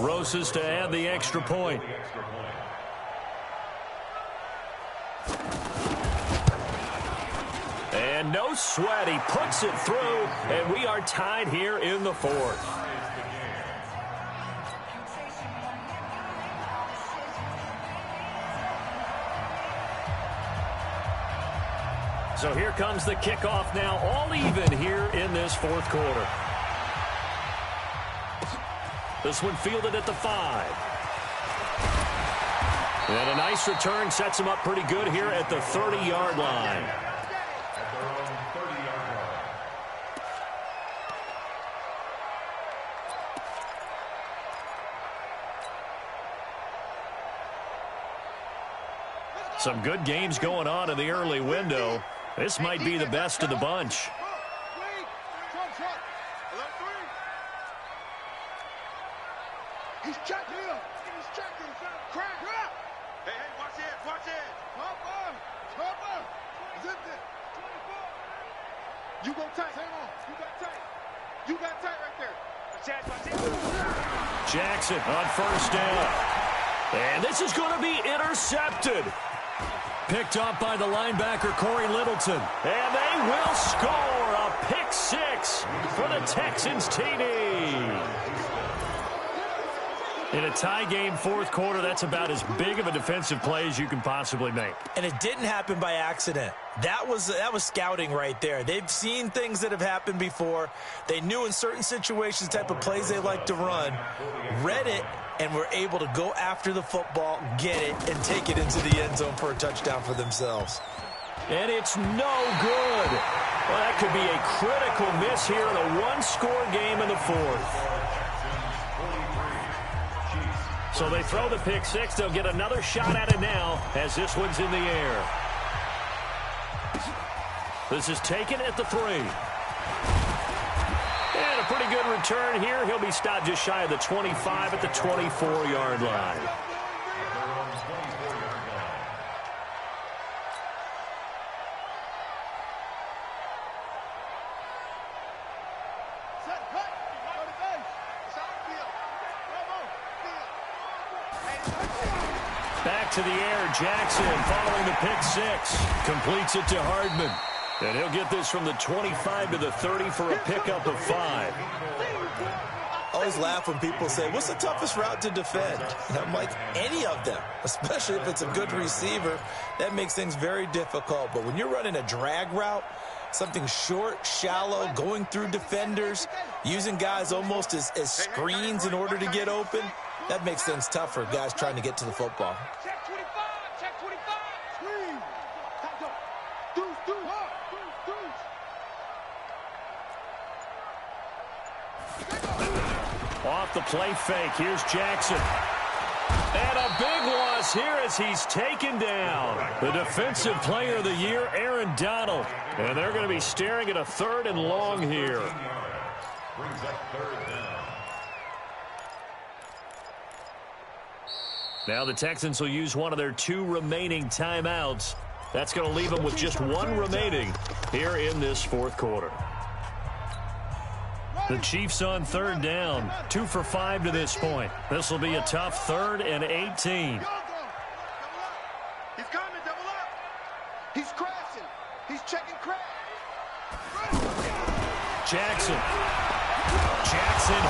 Rosas to add the extra point. And no sweat, he puts it through, and we are tied here in the 4th. So here comes the kickoff now, all even here in this 4th quarter. This one fielded at the 5. And a nice return sets him up pretty good here at the 30-yard line. Some good games going on in the early window. This might be the best of the bunch. He's checking him. He's checking. Crack. Hey, watch it. Cover. Zip it. 24. You go tight. Hang on. You got tight right there. Jackson on 1st down. And this is going to be intercepted. Picked up by the linebacker, Corey Littleton. And they will score a pick 6 for the Texans TD. In a tie game 4th quarter, that's about as big of a defensive play as you can possibly make. And it didn't happen by accident. That was scouting right there. They've seen things that have happened before. They knew in certain situations the type of plays they like to run, read it, and were able to go after the football, get it, and take it into the end zone for a touchdown for themselves. And it's no good. Well, that could be a critical miss here in a one-score game in the 4th. So they throw the pick 6. They'll get another shot at it now as this one's in the air. This is taken at the 3. And a pretty good return here. He'll be stopped just shy of the 25 at the 24-yard line. Back to the air, Jackson following the pick 6. Completes it to Hardman. And he'll get this from the 25 to the 30 for a pickup of 5. I always laugh when people say, what's the toughest route to defend? And I'm like, any of them, especially if it's a good receiver. That makes things very difficult. But when you're running a drag route, something short, shallow, going through defenders, using guys almost as screens in order to get open, that makes things tough for guys trying to get to the football. Check 25. Screen. Off the play fake, here's Jackson. And a big loss here as he's taken down. The Defensive Player of the Year, Aaron Donald. And they're going to be staring at a 3rd and long here. Brings up 3rd down. Now the Texans will use one of their 2 remaining timeouts. That's going to leave them with just 1 remaining here in this 4th quarter. The Chiefs on 3rd down, 2 for 5 to this point. This will be a tough 3rd and 18. He's coming, double up. He's crashing. He's checking crash. Jackson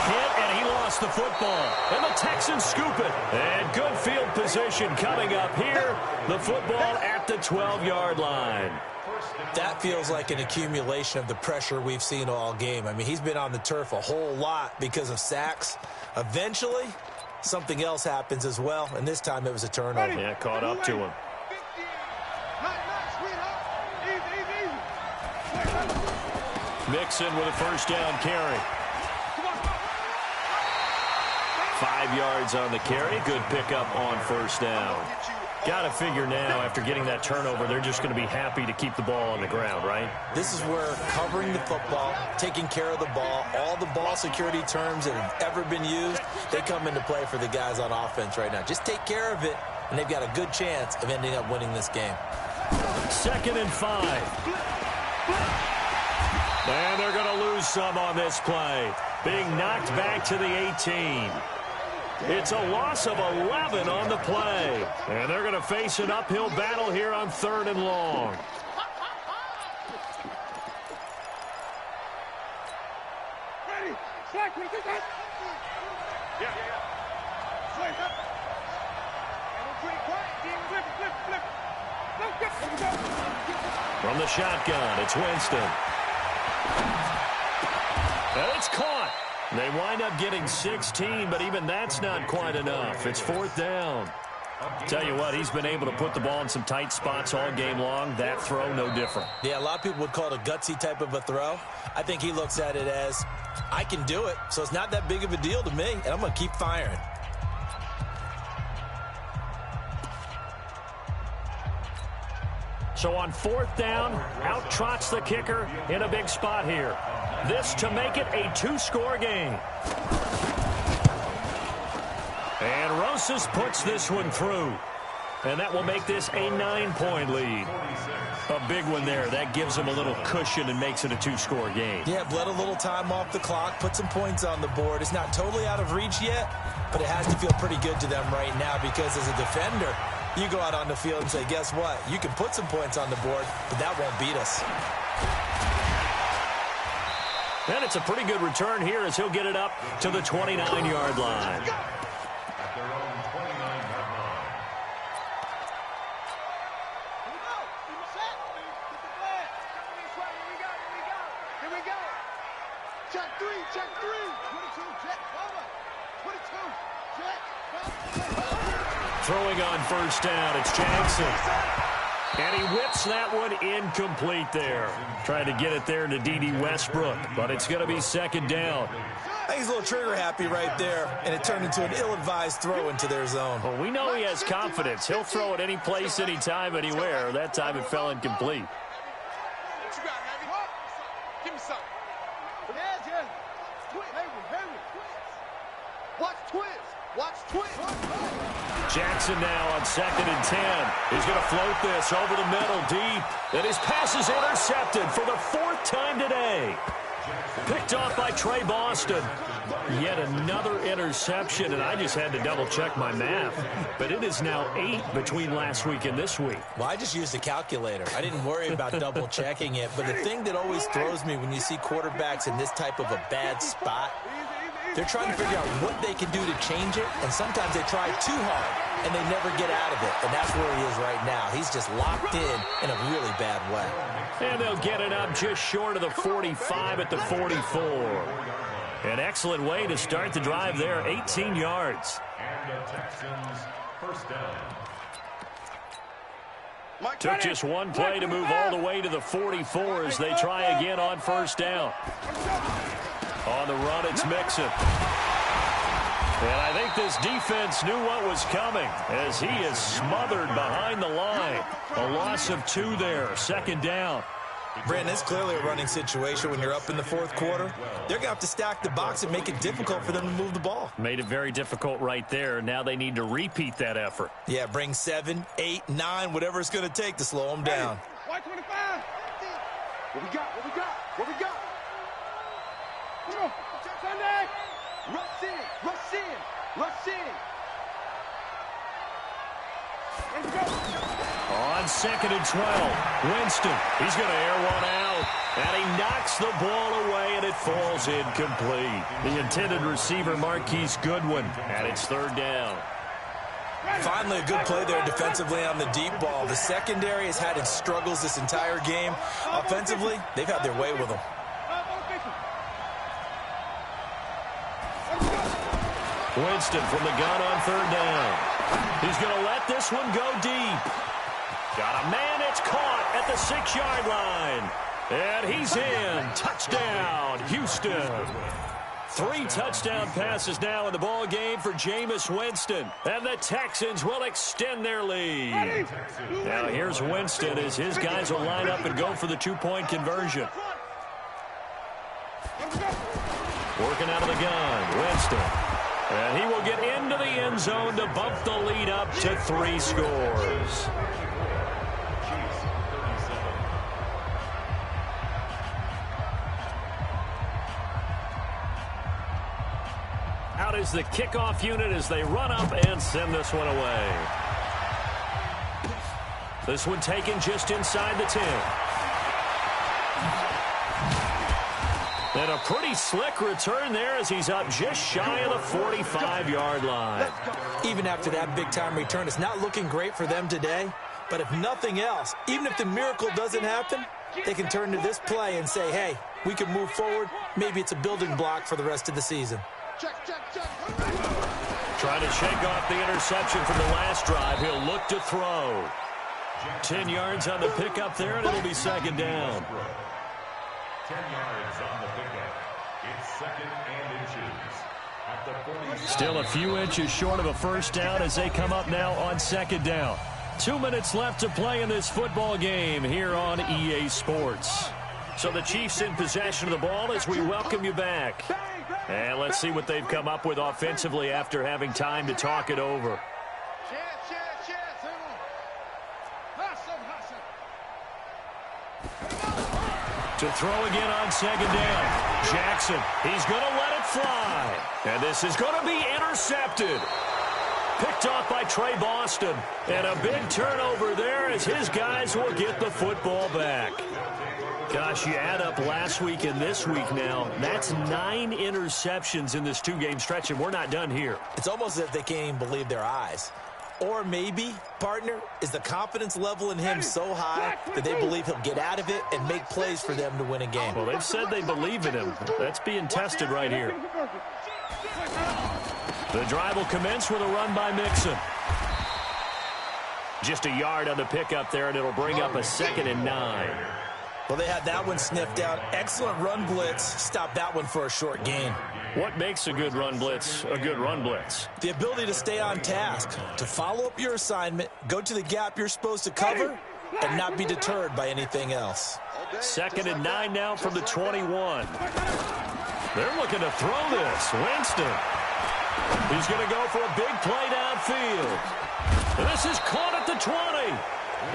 hit, and he lost the football. And the Texans scoop it. And good field position coming up here. The football at the 12-yard line. That feels like an accumulation of the pressure we've seen all game. I mean, he's been on the turf a whole lot because of sacks. Eventually, something else happens as well, and this time it was a turnover. Yeah, caught up to him. Mixon with a 1st down carry. 5 yards on the carry. Good pickup on 1st down. Got to figure now, after getting that turnover, they're just going to be happy to keep the ball on the ground, right? This is where covering the football, taking care of the ball, all the ball security terms that have ever been used, they come into play for the guys on offense right now. Just take care of it, and they've got a good chance of ending up winning this game. 2nd and 5. And they're going to lose some on this play. Being knocked back to the 18. It's a loss of 11 on the play. And they're going to face an uphill battle here on 3rd and long. From the shotgun, it's Winston. And it's caught. They wind up getting 16, but even that's not quite enough. It's 4th down. Tell you what, he's been able to put the ball in some tight spots all game long. That throw, no different. Yeah, a lot of people would call it a gutsy type of a throw. I think he looks at it as, I can do it, so it's not that big of a deal to me, and I'm going to keep firing. So on 4th down, out trots the kicker in a big spot here. This to make it a 2-score game. And Rosas puts this one through. And that will make this a 9-point lead. A big one there. That gives them a little cushion and makes it a 2-score game. Yeah, bled a little time off the clock, put some points on the board. It's not totally out of reach yet, but it has to feel pretty good to them right now because as a defender, you go out on the field and say, guess what? You can put some points on the board, but that won't beat us. And it's a pretty good return here as he'll get it up to the 29-yard line. At their own 29-yard line. Here we go. Check 3. 22, check, cover. 22, check. Throwing on 1st down, it's Jackson. And he whips that one incomplete there. Trying to get it there to D.D. Westbrook, but it's going to be 2nd down. I think he's a little trigger happy right there, and it turned into an ill-advised throw into their zone. Well, we know he has confidence. He'll throw it any place, anytime, anywhere. That time it fell incomplete. What you got, Heavy? Give me something. Yeah. Watch twist. Jackson now on 2nd and 10. He's going to float this over the middle deep. And his pass is intercepted for the 4th time today. Picked off by Trey Boston. Yet another interception, and I just had to double-check my math. But it is now 8 between last week and this week. Well, I just used a calculator. I didn't worry about double-checking it. But the thing that always throws me when you see quarterbacks in this type of a bad spot, they're trying to figure out what they can do to change it, and sometimes they try too hard, and they never get out of it. And that's where he is right now. He's just locked in a really bad way. And they'll get it up just short of the 45 at the 44. An excellent way to start the drive there, 18 yards. And the Texans 1st down. Took just one play to move all the way to the 44 as they try again on 1st down. On the run, it's Mixon. And I think this defense knew what was coming as he is smothered behind the line. A loss of 2 there, second down. Brandon, it's clearly a running situation when you're up in the fourth quarter. They're going to have to stack the box and make it difficult for them to move the ball. Made it very difficult right there. Now they need to repeat that effort. Yeah, bring 7, 8, 9, whatever it's going to take to slow them down. White 25. What we got? What we got? What we got? Come on. Sunday. Rush in. Rush in. Rush in. Let's go. On 2nd and 12, Winston. He's going to air one out. And he knocks the ball away, and it falls incomplete. The intended receiver, Marquise Goodwin, and it's 3rd down. Finally, a good play there defensively on the deep ball. The secondary has had its struggles this entire game. Offensively, they've had their way with them. Winston from the gun on 3rd down. He's going to let this one go deep. Got a man, it's caught at the 6-yard line. And he's in. Touchdown, Houston. 3 touchdown passes now in the ball game for Jameis Winston. And the Texans will extend their lead. Now here's Winston as his guys will line up and go for the 2-point conversion. Working out of the gun, Winston. And he will get into the end zone to bump the lead up to 3 scores. Out is the kickoff unit as they run up and send this one away. This one taken just inside the 10. And a pretty slick return there as he's up just shy of the 45-yard line. Even after that big-time return, it's not looking great for them today. But if nothing else, even if the miracle doesn't happen, they can turn to this play and say, hey, we can move forward. Maybe it's a building block for the rest of the season. Trying to shake off the interception from the last drive. He'll look to throw. 10 yards on the pickup there, and it'll be 2nd down. 10 yards on the pickup. It's 2nd and inches at the 40. Still a few inches short of a first down as they come up now on 2nd down. 2 minutes left to play in this football game here on EA Sports. So the Chiefs in possession of the ball as we welcome you back. And let's see what they've come up with offensively after having time to talk it over. To throw again on 2nd down. Jackson, he's going to let it fly. And this is going to be intercepted. Picked off by Trey Boston. And a big turnover there as his guys will get the football back. Gosh, you add up last week and this week now, that's 9 interceptions in this 2-game stretch, and we're not done here. It's almost as if they can't even believe their eyes. Or maybe, partner, is the confidence level in him so high that they believe he'll get out of it and make plays for them to win a game. Well, they've said they believe in him. That's being tested right here. The drive will commence with a run by Mixon. Just a yard on the pickup there, and it'll bring up a 2nd and 9. Well, they had that one sniffed out. Excellent run blitz. Stop that one for a short gain. What makes a good run blitz a good run blitz? The ability to stay on task, to follow up your assignment, go to the gap you're supposed to cover, and not be deterred by anything else. 2nd and 9 now from the 21. They're looking to throw this. Winston. He's going to go for a big play downfield. And this is caught at the 20.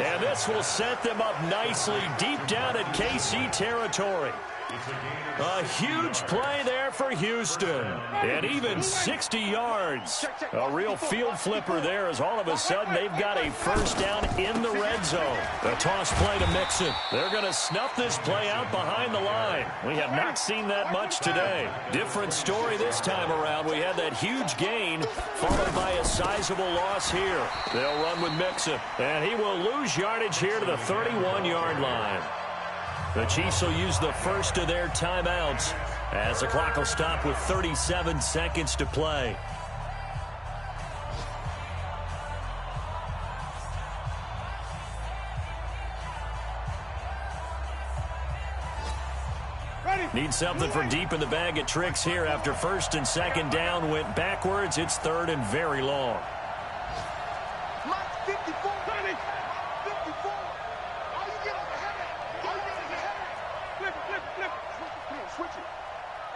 And this will set them up nicely deep down at KC territory. A huge play there for Houston. And even 60 yards. A real field flipper there as all of a sudden they've got a first down in the red zone. A toss play to Mixon. They're going to snuff this play out behind the line. We have not seen that much today. Different story this time around. We had that huge gain followed by a sizable loss here. They'll run with Mixon. And he will lose yardage here to the 31-yard line. The Chiefs will use the first of their timeouts as the clock will stop with 37 seconds to play. Need need something from deep in the bag of tricks here. After first and second down went backwards, it's third and very long. Mike 54, 54. All you get over heaven. All you get over heaven. Flip it. Switch it.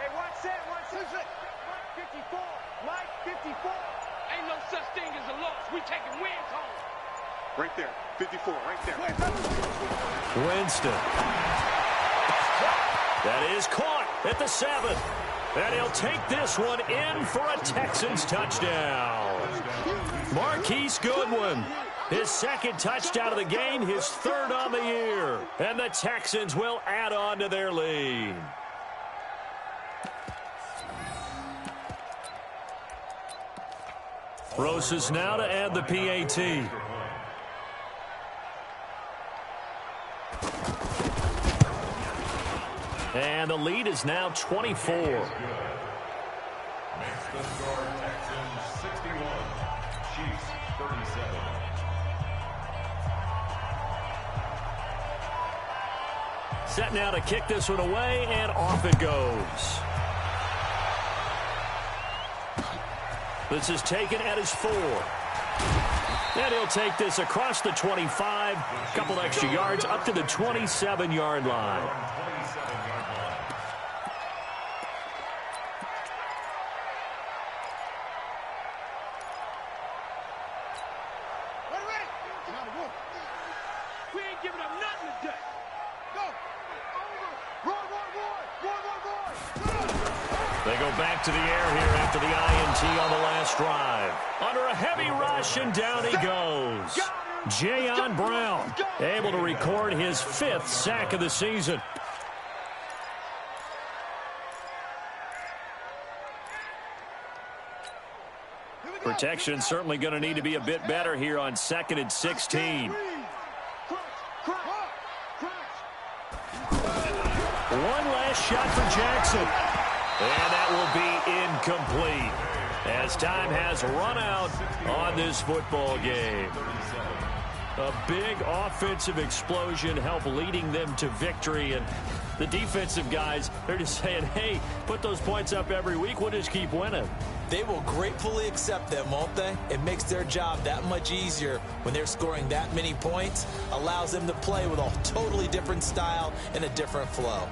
Hey, watch that. Switch it. Mike 54. Mike 54. Ain't no such thing as a loss. We taking wins home. Right there. 54, right there. Winston. That is caught at the 7. And he'll take this one in for a Texans touchdown. Marquise Goodwin, his second touchdown of the game, his third on the year. And the Texans will add on to their lead. Rosas now to add the PAT. And the lead is now 24. Makes the score Texans 61, Chiefs 37. Set now to kick this one away, and off it goes. This is taken at his 4. And he'll take this across the 25, a couple extra yards up to the 27-yard line. We ain't giving up nothing today. Go. Over. Roy. They go back to the air here after the INT on the last drive. Under a heavy rush, and down he goes. Jayon Brown able to record his 5th sack of the season. Protection certainly going to need to be a bit better here on 2nd and 16. One last shot for Jackson. And that will be incomplete as time has run out on this football game. A big offensive explosion helped leading them to victory. And the defensive guys, they're just saying, hey, put those points up every week. We'll just keep winning. They will gratefully accept them, won't they? It makes their job that much easier when they're scoring that many points. Allows them to play with a totally different style and a different flow.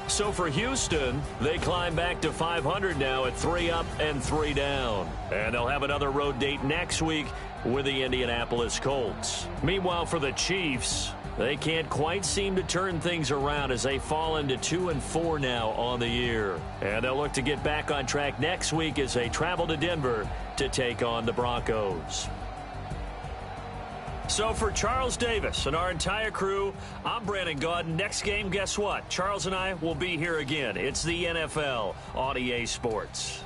So for Houston, they climb back to 500 now at 3 up and 3 down. And they'll have another road date next week with the Indianapolis Colts. Meanwhile, for the Chiefs, they can't quite seem to turn things around as they fall into 2 and 4 now on the year. And they'll look to get back on track next week as they travel to Denver to take on the Broncos. So for Charles Davis and our entire crew, I'm Brandon Gaudin. Next game, guess what? Charles and I will be here again. It's the NFL on EA Sports.